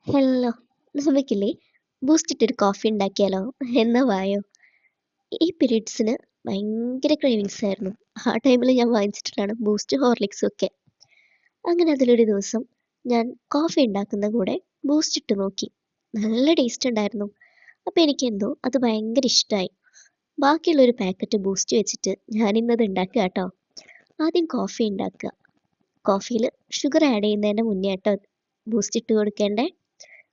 Hello, നമുക്കില്ലേ Boost ഇട്ടൊരു coffee ഉണ്ടാക്കിയാലോ? എന്നാ വായോ. ഈ പീരീഡ്സിന് ഭയങ്കര ക്രേവിങ്സ് ആയിരുന്നു. ആ ടൈമിൽ ഞാൻ വാങ്ങിച്ചിട്ടുള്ളതാണ് ബൂസ്റ്റ് ഹോർലിക്സും ഒക്കെ. അങ്ങനെ അതിലൊരു ദിവസം ഞാൻ കോഫി ഉണ്ടാക്കുന്ന കൂടെ ബൂസ്റ്റ് ഇട്ട് നോക്കി. നല്ല ടേസ്റ്റ് ഉണ്ടായിരുന്നു. അപ്പൊ എനിക്കെന്തോ അത് ഭയങ്കര ഇഷ്ടമായി. ബാക്കിയുള്ള ഒരു പാക്കറ്റ് ബൂസ്റ്റ് വെച്ചിട്ട് ഞാൻ ഇന്നത് ഉണ്ടാക്കുക കേട്ടോ. ആദ്യം കോഫി ഉണ്ടാക്കുക. കോഫിയിൽ ഷുഗർ ആഡ് ചെയ്യുന്നതിന്റെ മുന്നേ കേട്ടോ ബൂസ്റ്റ് ഇട്ട് കൊടുക്കേണ്ടേ.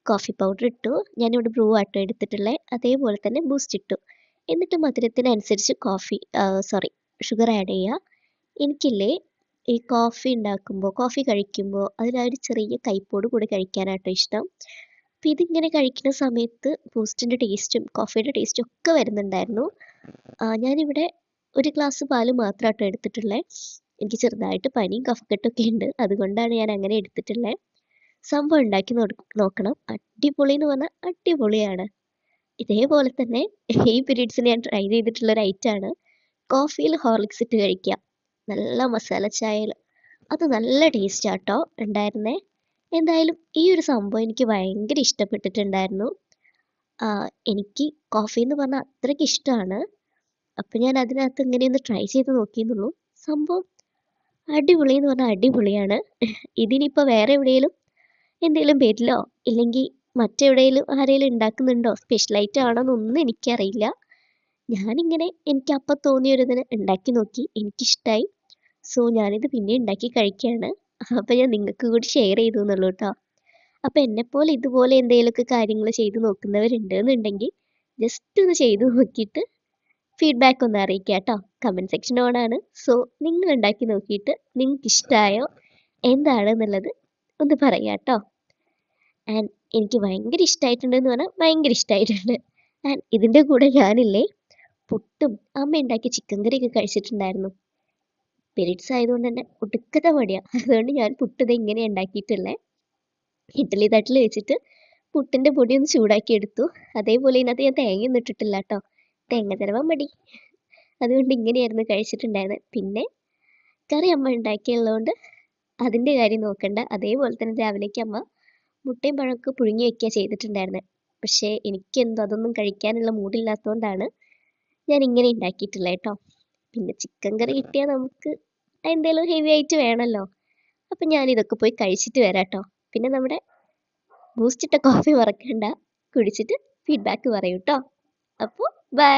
കോഫി പൗഡർ ഇട്ടു. ഞാനിവിടെ ബ്രൂ ആട്ടോ എടുത്തിട്ടുള്ളത്. അതേപോലെ തന്നെ ബൂസ്റ്റ് ഇട്ടു. എന്നിട്ട് മധുരത്തിനനുസരിച്ച് ഷുഗർ ആഡ് ചെയ്യുക. എനിക്കില്ലേ ഈ കോഫി ഉണ്ടാക്കുമ്പോൾ കോഫി കഴിക്കുമ്പോൾ അതിലൊരു ചെറിയ കയ്പോട് കൂടി കഴിക്കാനാട്ടോ ഇഷ്ടം. അപ്പം ഇതിങ്ങനെ കഴിക്കുന്ന സമയത്ത് ബൂസ്റ്റിൻ്റെ ടേസ്റ്റും കോഫിയുടെ ടേസ്റ്റും ഒക്കെ വരുന്നുണ്ടായിരുന്നു. ഞാനിവിടെ ഒരു ഗ്ലാസ് പാല് മാത്രമാട്ടോ എടുത്തിട്ടുള്ളത്. എനിക്ക് ചെറുതായിട്ട് പനിയും കഫക്കെട്ടൊക്കെ ഉണ്ട്. അതുകൊണ്ടാണ് ഞാൻ അങ്ങനെ എടുത്തിട്ടുള്ളത്. സംഭവം ഉണ്ടാക്കി നോക്കണം. അടിപൊളി എന്ന് പറഞ്ഞാൽ അടിപൊളിയാണ്. ഇതേപോലെ തന്നെ ഈ പീരീഡ്സിന് ഞാൻ ട്രൈ ചെയ്തിട്ടുള്ള ഒരു ഐറ്റമാണ് കോഫിയിൽ ഹോർലിക്സ് ഇട്ട് കഴിക്കുക. നല്ല മസാല ചായയിൽ അത് നല്ല ടേസ്റ്റ് ആട്ടോ ഉണ്ടായിരുന്നേ. എന്തായാലും ഈ ഒരു സംഭവം എനിക്ക് ഭയങ്കര ഇഷ്ടപ്പെട്ടിട്ടുണ്ടായിരുന്നു. എനിക്ക് കോഫി എന്ന് പറഞ്ഞാൽ അത്രയ്ക്ക് ഇഷ്ടമാണ്. അപ്പം ഞാൻ അതിനകത്ത് ഇങ്ങനെയൊന്ന് ട്രൈ ചെയ്ത് നോക്കിയെന്നുള്ളൂ. സംഭവം അടിപൊളി എന്ന് പറഞ്ഞാൽ അടിപൊളിയാണ്. ഇതിനിപ്പോൾ വേറെ എവിടെയെങ്കിലും എന്തെങ്കിലും പേരിലോ ഇല്ലെങ്കിൽ മറ്റെവിടെയെങ്കിലും ആരെങ്കിലും ഉണ്ടാക്കുന്നുണ്ടോ, സ്പെഷ്യലായിട്ട് ആണോന്നൊന്നും എനിക്കറിയില്ല. ഞാനിങ്ങനെ എനിക്ക് അപ്പം തോന്നിയൊരിതിന് ഉണ്ടാക്കി നോക്കി, എനിക്കിഷ്ടമായി. സോ ഞാനിത് പിന്നെ ഉണ്ടാക്കി കഴിക്കുകയാണ്. അപ്പം ഞാൻ നിങ്ങൾക്ക് കൂടി ഷെയർ ചെയ്തു എന്നുള്ളൂ കേട്ടോ. അപ്പം എന്നെപ്പോലെ ഇതുപോലെ എന്തെങ്കിലുമൊക്കെ കാര്യങ്ങൾ ചെയ്ത് നോക്കുന്നവരുണ്ട് എന്നുണ്ടെങ്കിൽ ജസ്റ്റ് ഒന്ന് ചെയ്തു നോക്കിയിട്ട് ഫീഡ്ബാക്ക് ഒന്ന് അറിയിക്കുക കേട്ടോ. കമൻറ്റ് സെക്ഷൻ ഓണാണ്. സോ നിങ്ങൾ ഉണ്ടാക്കി നോക്കിയിട്ട് നിങ്ങൾക്ക് ഇഷ്ടമായോ എന്താണെന്നുള്ളത് ഒന്ന് പറയാം കേട്ടോ. ആൻഡ് എനിക്ക് ഭയങ്കര ഇഷ്ടമായിട്ടുണ്ടെന്ന് പറഞ്ഞാൽ ഭയങ്കര ഇഷ്ടമായിട്ടുണ്ട്. ആൻഡ് ഇതിൻ്റെ കൂടെ ഞാനില്ലേ പുട്ടും അമ്മ ഉണ്ടാക്കിയ ചിക്കൻ കറിയൊക്കെ കഴിച്ചിട്ടുണ്ടായിരുന്നു. പീരീഡ്സ് ആയതുകൊണ്ട് തന്നെ ഒടുക്കത്തെ മടിയാണ്. അതുകൊണ്ട് ഞാൻ പുട്ട് ഇത് ഇങ്ങനെ ഉണ്ടാക്കിയിട്ടുള്ളത്. ഇഡ്ഡലി തട്ടിൽ വെച്ചിട്ട് പുട്ടിൻ്റെ പൊടി ഒന്ന് ചൂടാക്കി എടുത്തു. അതേപോലെ ഇതിനകത്ത് ഞാൻ തേങ്ങയൊന്നും ഇട്ടിട്ടില്ല കേട്ടോ. തേങ്ങ ചിലവാൻ മടി. അതുകൊണ്ട് ഇങ്ങനെയായിരുന്നു കഴിച്ചിട്ടുണ്ടായിരുന്നത്. പിന്നെ കറി അമ്മ ഉണ്ടാക്കിയുള്ളതുകൊണ്ട് അതിൻ്റെ കാര്യം നോക്കണ്ട. അതേപോലെ തന്നെ രാവിലേക്ക് അമ്മ മുട്ടയും പഴമൊക്കെ പുഴുങ്ങി വെക്കുക ചെയ്തിട്ടുണ്ടായിരുന്നത്. പക്ഷേ എനിക്കെന്തോ അതൊന്നും കഴിക്കാനുള്ള മൂഡില്ലാത്തതുകൊണ്ടാണ് ഞാൻ ഇങ്ങനെ ഉണ്ടാക്കിയിട്ടുള്ളത് കേട്ടോ. പിന്നെ ചിക്കൻ കറി കിട്ടിയാൽ നമുക്ക് എന്തെങ്കിലും ഹെവി ആയിട്ട് വേണമല്ലോ. അപ്പം ഞാനിതൊക്കെ പോയി കഴിച്ചിട്ട് വരാം കേട്ടോ. പിന്നെ നമ്മുടെ ബൂസ്റ്റ് ഇട്ട കോഫി മറക്കണ്ട, കുടിച്ചിട്ട് ഫീഡ്ബാക്ക് പറയൂ കേട്ടോ. അപ്പോൾ ബൈ.